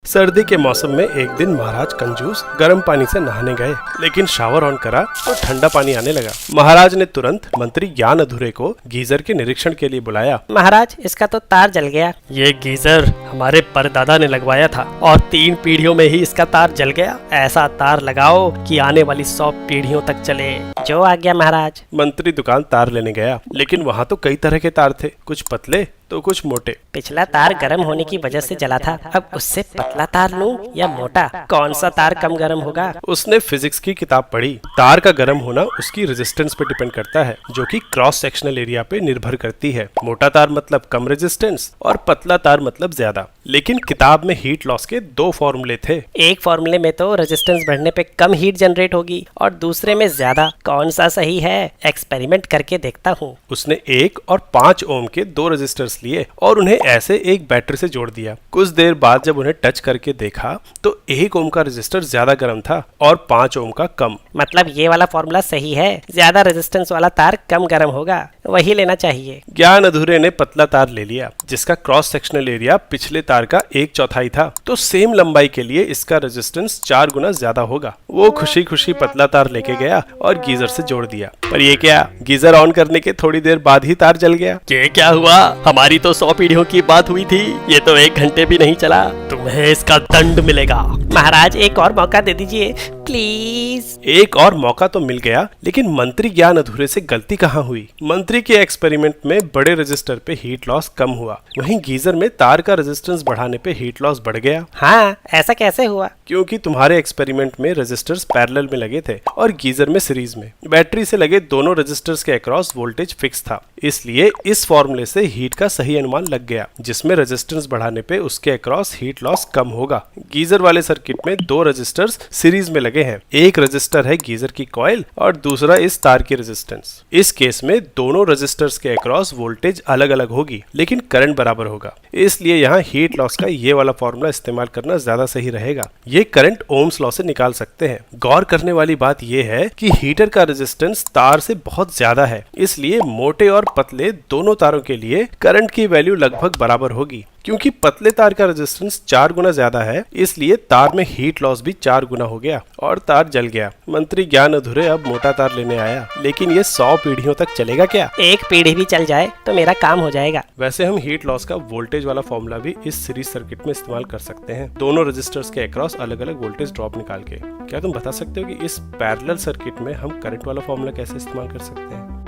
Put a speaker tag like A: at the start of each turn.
A: सर्दी के मौसम में एक दिन महाराज कंजूस गर्म पानी से नहाने गए, लेकिन शावर ऑन करा तो ठंडा पानी आने लगा। महाराज ने तुरंत मंत्री ज्ञान अधूरे को गीजर के निरीक्षण के लिए बुलाया।
B: महाराज, इसका तो तार जल गया।
C: ये गीजर हमारे परदादा ने लगवाया था और 3 पीढ़ियों में ही इसका तार जल गया। ऐसा तार लगाओ कि आने वाली 100 पीढ़ियों तक चले।
B: जो आ गया महाराज।
A: मंत्री दुकान तार लेने गया, लेकिन वहाँ तो कई तरह के तार थे, कुछ पतले तो कुछ मोटे।
B: पिछला तार गर्म होने की वजह से जला था, अब उससे पतला तार लूं या मोटा? कौन सा तार कम गर्म होगा?
A: उसने फिजिक्स की किताब पढ़ी। तार का गर्म होना उसकी रेजिस्टेंस पे डिपेंड करता है, जो कि क्रॉस सेक्शनल एरिया पे निर्भर करती है। मोटा तार मतलब कम रेजिस्टेंस और पतला तार मतलब ज्यादा। लेकिन किताब में हीट लॉस के 2 फॉर्मूले थे।
B: एक फॉर्मूले में तो रेजिस्टेंस बढ़ने पे कम हीट जनरेट होगी और दूसरे में ज्यादा। कौन सा सही है? एक्सपेरिमेंट करके देखता हूँ।
A: उसने 1 और 5 ओम के 2 रेजिस्टर्स लिए और उन्हें ऐसे एक बैटरी से जोड़ दिया। कुछ देर बाद जब उन्हें टच करके देखा तो 1 ओम का रेजिस्टर ज्यादा गर्म था और 5 ओम का कम।
B: मतलब ये वाला फॉर्मूला सही है, ज्यादा रेजिस्टेंस वाला तार कम गर्म होगा, वही लेना चाहिए।
A: ज्ञान अधूरे ने पतला तार ले लिया, जिसका क्रॉस सेक्शनल एरिया पिछले तार का 1/4 था, तो सेम लंबाई के लिए इसका रेजिस्टेंस 4 गुना ज्यादा होगा। वो खुशी खुशी पतला तार लेके गया और गीजर से जोड़ दिया। पर ये क्या, गीजर ऑन करने के थोड़ी देर बाद ही तार जल गया।
C: ये क्या हुआ? हमारी तो 100 पीढ़ियों की बात हुई थी, ये तो 1 घंटे भी नहीं चला। तुम्हें इसका दंड मिलेगा।
B: महाराज, एक और मौका दे दीजिए प्लीज।
A: एक और मौका तो मिल गया, लेकिन मंत्री ज्ञान अधूरे से गलती कहाँ हुई? मंत्री के एक्सपेरिमेंट में बड़े रेजिस्टर पे हीट लॉस कम हुआ, वहीं गीजर में तार का रेजिस्टेंस बढ़ाने पे हीट लॉस बढ़ गया।
B: हाँ, ऐसा कैसे हुआ?
A: क्योंकि तुम्हारे एक्सपेरिमेंट में रेजिस्टर्स पैरेलल में लगे थे और गीजर में सीरीज में। बैटरी से लगे दोनों रेजिस्टर्स के अक्रॉस वोल्टेज फिक्स था, इसलिए इस फॉर्मूले से हीट का सही अनुमान लग गया, जिसमें रेजिस्टेंस बढ़ाने पे उसके अक्रॉस हीट लॉस कम होगा। गीजर वाले सर्किट में 2 रेजिस्टर्स सीरीज में लगे हैं। एक रेजिस्टर है गीजर की कॉइल और दूसरा इस तार की रेजिस्टेंस। इस केस में दोनों रेजिस्टर्स के अक्रॉस वोल्टेज अलग अलग होगी, लेकिन करंट बराबर होगा। इसलिए यहाँ हीट लॉस का ये वाला फॉर्मूला इस्तेमाल करना ज्यादा सही रहेगा। ये करंट ओम्स लॉ से निकाल सकते हैं। गौर करने वाली बात यह है कि हीटर का रेजिस्टेंस तार से बहुत ज्यादा है, इसलिए मोटे और पतले दोनों तारों के लिए करंट की वैल्यू लगभग बराबर होगी। क्योंकि पतले तार का रेजिस्टेंस 4 गुना ज्यादा है, इसलिए तार में हीट लॉस भी 4 गुना हो गया और तार जल गया। मंत्री ज्ञान अधूरे अब मोटा तार लेने आया, लेकिन ये 100 पीढ़ियों तक चलेगा क्या?
B: एक पीढ़ी भी चल जाए तो मेरा काम हो जाएगा।
A: वैसे हम हीट लॉस का वोल्टेज वाला फॉर्मूला भी इस सीरीज सर्किट में इस्तेमाल कर सकते हैं, दोनों रेजिस्टर्स के अक्रॉस अलग अलग वोल्टेज ड्रॉप निकाल के। क्या तुम बता सकते हो कि इस पैरेलल सर्किट में हम करंट वाला फॉर्मूला कैसे इस्तेमाल कर सकते हैं?